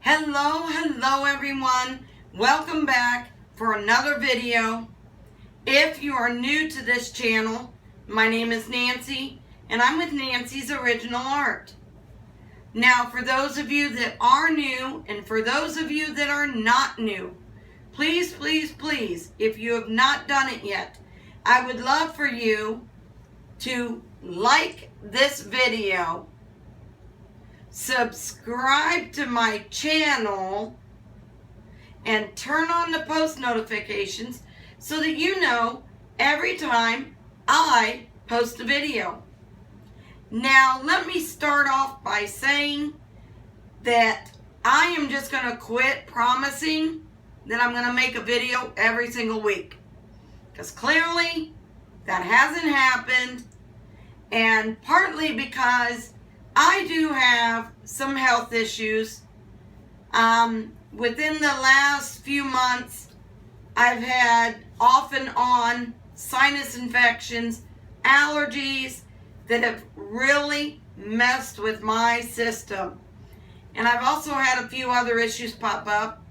Hello everyone. Welcome back for another video. If you are new to this channel, my name is Nancy and I'm with Nancy's Original Art. Now for those of you that are new and for those of you that are not new, please, if you have not done it yet, I would love for you to like this video, subscribe to my channel, and turn on the post notifications so that you know every time I post a video. Now, let me start off by saying that I am just going to quit promising that I'm going to make a video every single week, because clearly that hasn't happened, and partly because I do have some health issues. Within the last few months, I've had off and on sinus infections, allergies that have really messed with my system. And I've also had a few other issues pop up.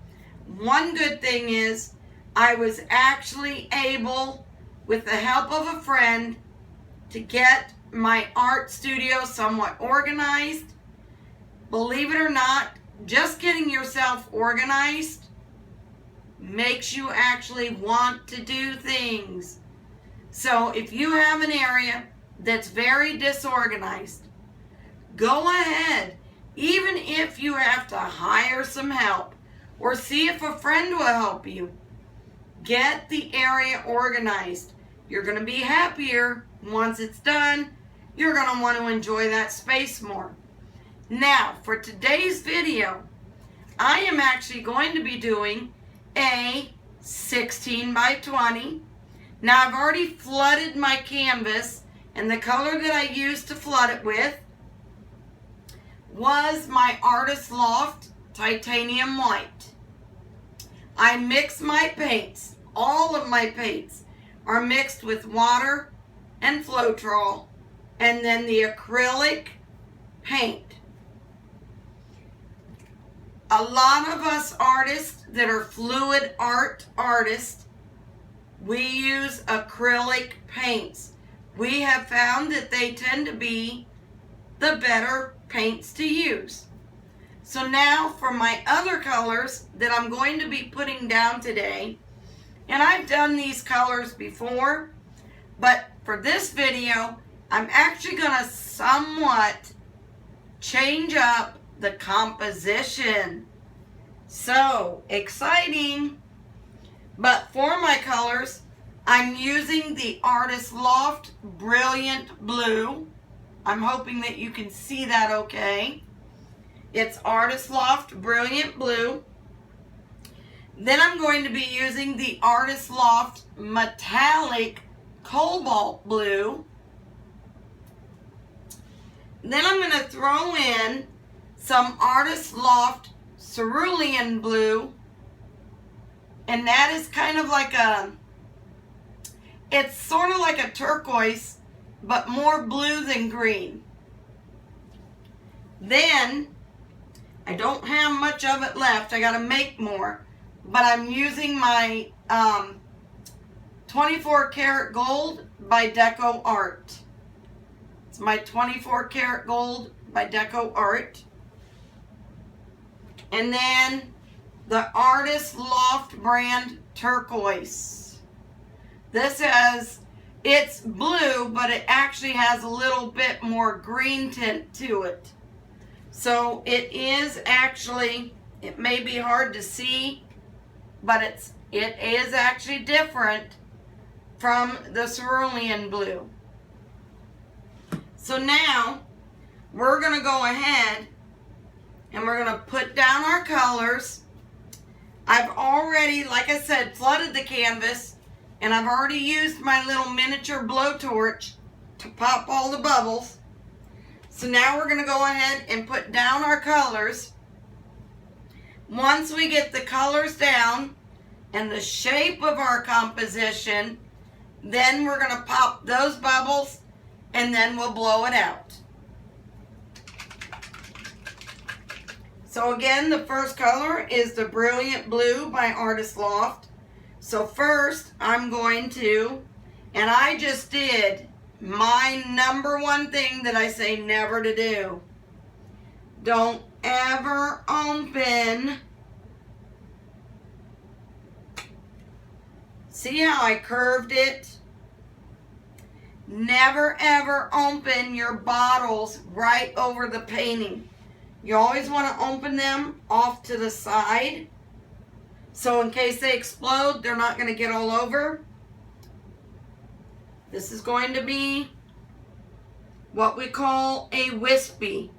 One good thing is I was actually able, with the help of a friend, to get my art studio somewhat organized. Believe it or not, just getting yourself organized makes you actually want to do things. So if you have an area that's very disorganized, go ahead, even if you have to hire some help or see if a friend will help you. Get the area organized. You're going to be happier once it's done. You're going to want to enjoy that space more. Now, for today's video, I am actually going to be doing a 16 by 20. Now, I've already flooded my canvas, and the color that I used to flood it with was my Artist Loft Titanium White. I mix my paints. All of my paints are mixed with water and Floetrol, and then the acrylic paint. A lot of us artists that are fluid art artists, we use acrylic paints. We have found that they tend to be the better paints to use. So now for my other colors that I'm going to be putting down today, and I've done these colors before, but for this video, I'm actually going to somewhat change up the composition. So exciting. But for my colors, I'm using the Artist Loft Brilliant Blue. I'm hoping that you can see that okay. It's Artist Loft Brilliant Blue. Then I'm going to be using the Artist Loft Metallic Cobalt Blue. Then I'm going to throw in some Artist Loft Cerulean Blue. And that is kind of like it's sort of like a turquoise, but more blue than green. Then, I don't have much of it left. I got to make more. But I'm using my 24 karat gold by Deco Art. It's my 24 karat gold by Deco Art. And then the Artist Loft brand turquoise. This it's blue, but it actually has a little bit more green tint to it. So it is actually, it may be hard to see, but it is actually different from the cerulean blue. So now we're going to go ahead and we're going to put down our colors. I've already, like I said, flooded the canvas, and I've already used my little miniature blowtorch to pop all the bubbles. So now we're going to go ahead and put down our colors. Once we get the colors down and the shape of our composition, then we're going to pop those bubbles and then we'll blow it out. So again, the first color is the Brilliant Blue by Artist Loft. So first I'm going to, and I just did my number one thing that I say never to do. Don't ever open. See how I curved it? Never ever open your bottles right over the painting. You always want to open them off to the side. So in case they explode, they're not going to get all over. This is going to be what we call a wispy.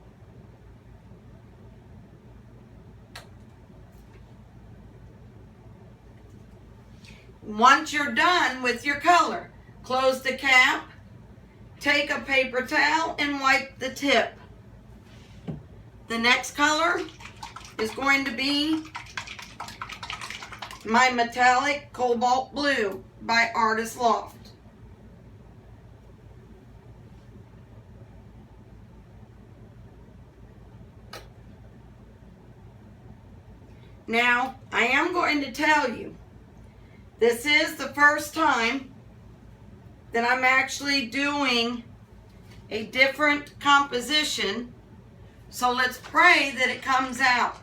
Once you're done with your color, close the cap, take a paper towel and wipe the tip. The next color is going to be my Metallic Cobalt Blue by Artist Loft. Now, I am going to tell you, this is the first time that I'm actually doing a different composition, so let's pray that it comes out.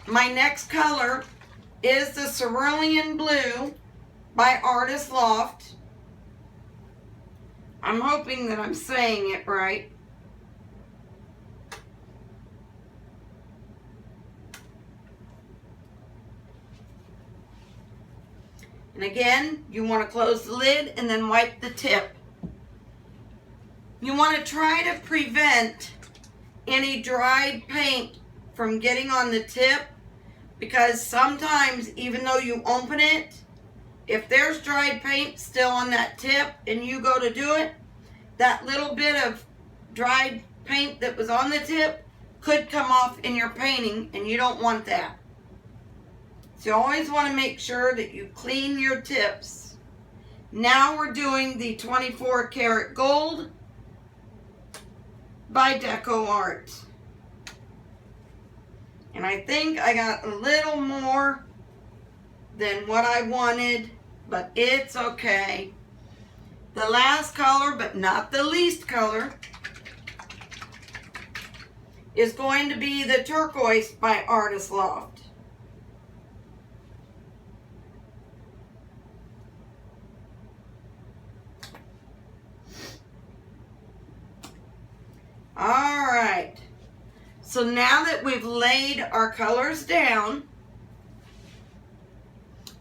My next color is the Cerulean Blue by Artist Loft. I'm hoping that I'm saying it right. And again, you want to close the lid and then wipe the tip. You want to try to prevent any dried paint from getting on the tip, because sometimes even though you open it, if there's dried paint still on that tip and you go to do it, that little bit of dried paint that was on the tip could come off in your painting, and you don't want that. So you always want to make sure that you clean your tips. Now we're doing the 24 karat gold by Deco Art. And I think I got a little more than what I wanted, but it's okay. The last color, but not the least color, is going to be the Turquoise by Artist Loft. Alright, so now that we've laid our colors down,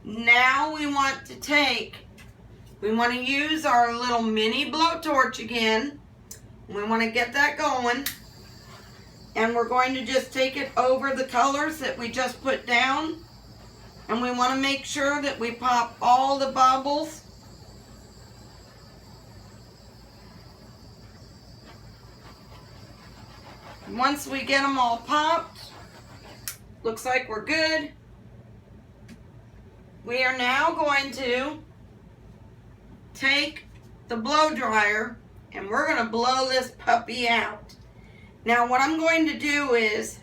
now we want to use our little mini blowtorch again. We want to get that going, and we're going to just take it over the colors that we just put down, and we want to make sure that we pop all the bubbles. Once we get them all popped, looks like we're good. We are now going to take the blow dryer and we're going to blow this puppy out. Now what I'm going to do is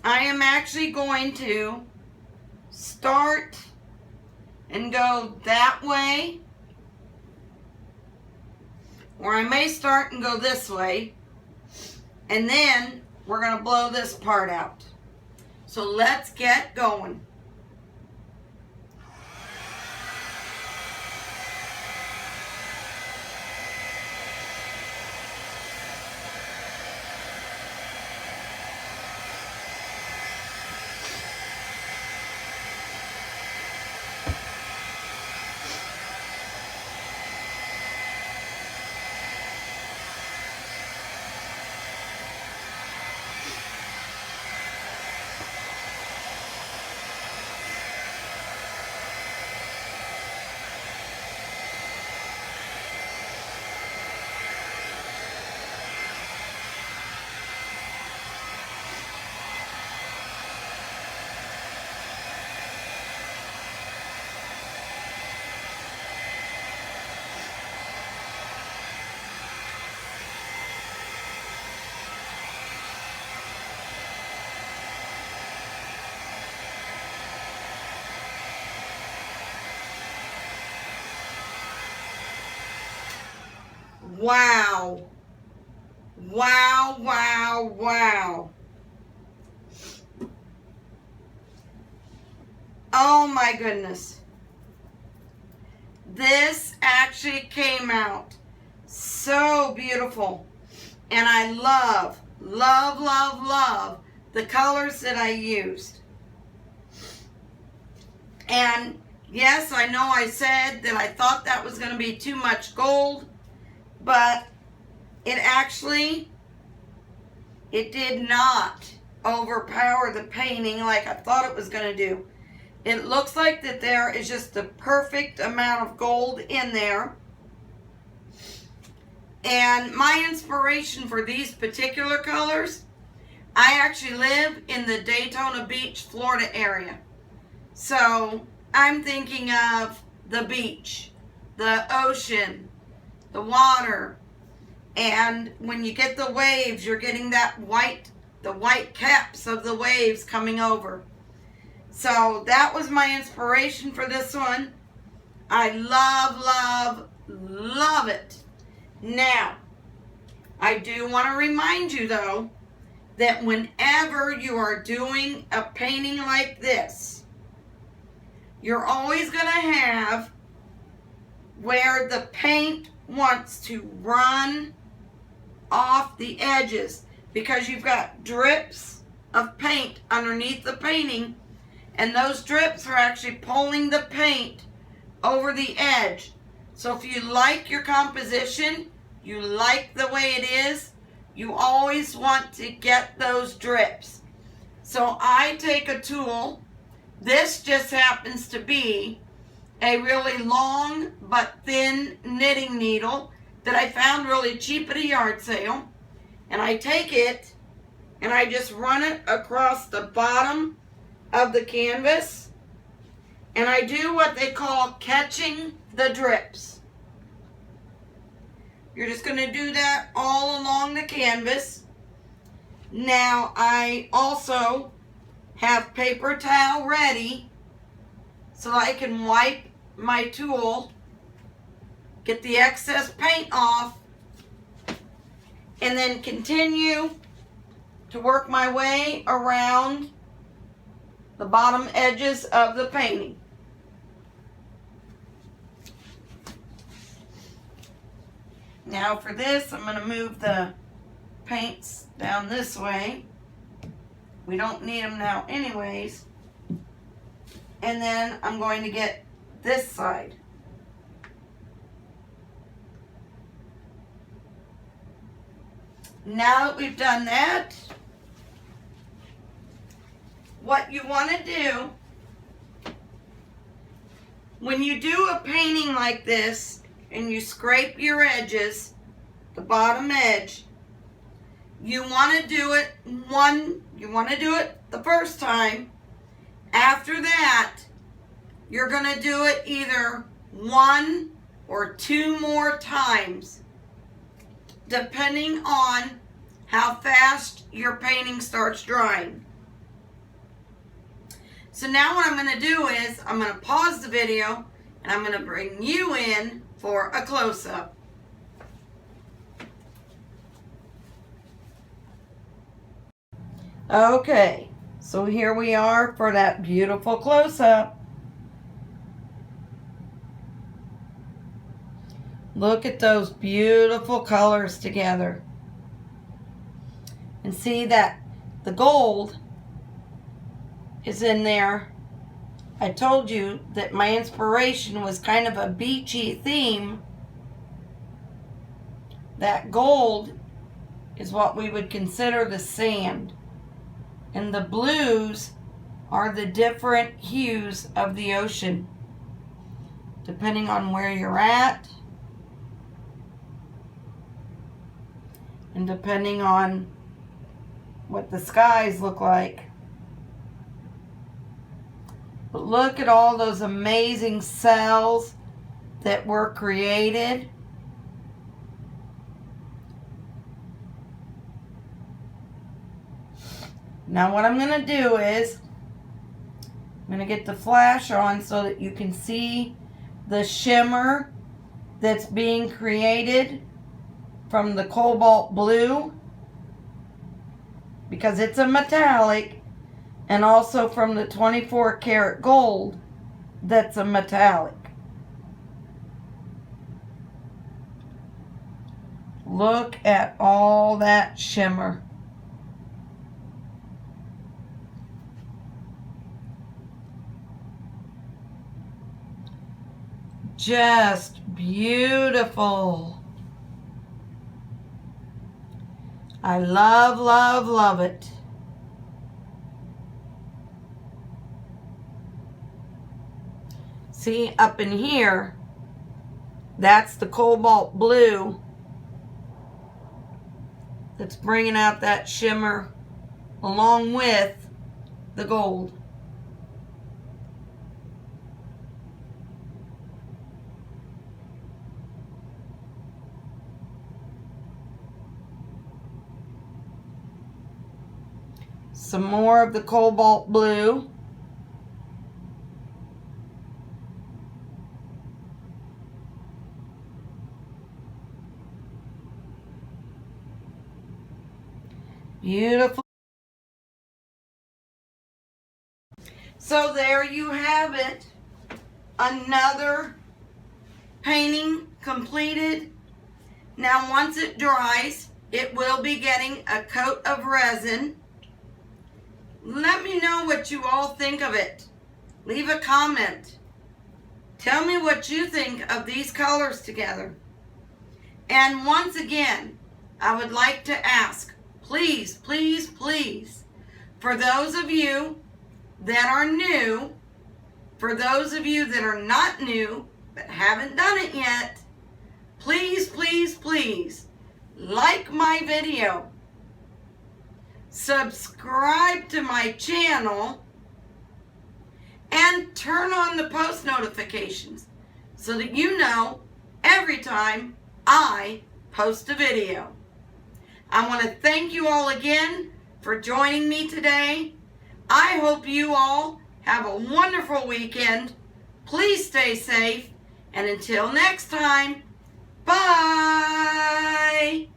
I am actually going to start and go that way, or I may start and go this way. And then we're going to blow this part out. So let's get going. Wow. Wow, wow, wow. Oh my goodness. This actually came out so beautiful. And I love, love, love, love the colors that I used. And yes, I know I said that I thought that was going to be too much gold, but it did not overpower the painting like I thought it was going to do. It looks like that there is just the perfect amount of gold in there. And my inspiration for these particular colors, I actually live in the Daytona Beach, Florida area. So I'm thinking of the beach, the ocean, the water. And when you get the waves, you're getting the white caps of the waves coming over. So that was my inspiration for this one. I love, love, love it. Now, I do want to remind you though, that whenever you are doing a painting like this, you're always going to have where the paint wants to run off the edges because you've got drips of paint underneath the painting, and those drips are actually pulling the paint over the edge. So if you like your composition, you like the way it is, you always want to get those drips. So I take a tool. This just happens to be a really long but thin knitting needle that I found really cheap at a yard sale. And I take it and I just run it across the bottom of the canvas. And I do what they call catching the drips. You're just going to do that all along the canvas. Now I also have paper towel ready so I can wipe my tool, get the excess paint off, and then continue to work my way around the bottom edges of the painting. Now for this, I'm going to move the paints down this way. We don't need them now anyways. And then I'm going to get this side. Now that we've done that, what you want to do, when you do a painting like this and you scrape your edges, the bottom edge, you want to do it the first time. After that, you're going to do it either 1 or 2 more times, depending on how fast your painting starts drying. So now what I'm going to do is I'm going to pause the video and I'm going to bring you in for a close-up. Okay, so here we are for that beautiful close-up. Look at those beautiful colors together. And see that the gold is in there. I told you that my inspiration was kind of a beachy theme. That gold is what we would consider the sand. And the blues are the different hues of the ocean, depending on where you're at and depending on what the skies look like. But look at all those amazing cells that were created. Now what I'm going to do is I'm going to get the flash on so that you can see the shimmer that's being created from the cobalt blue, because it's a metallic, and also from the 24 karat gold, that's a metallic. Look at all that shimmer. Just beautiful. I love, love, love it. See, up in here, that's the cobalt blue that's bringing out that shimmer along with the gold. Some more of the cobalt blue. Beautiful. So there you have it. Another painting completed. Now once it dries, it will be getting a coat of resin. Let me know what you all think of it. Leave a comment. Tell me what you think of these colors together. And once again, I would like to ask, please, please, please, for those of you that are new, for those of you that are not new but haven't done it yet, please, please, please, like my video, subscribe to my channel, and turn on the post notifications so that you know every time I post a video. I want to thank you all again for joining me today. I hope you all have a wonderful weekend. Please stay safe, and until next time, bye!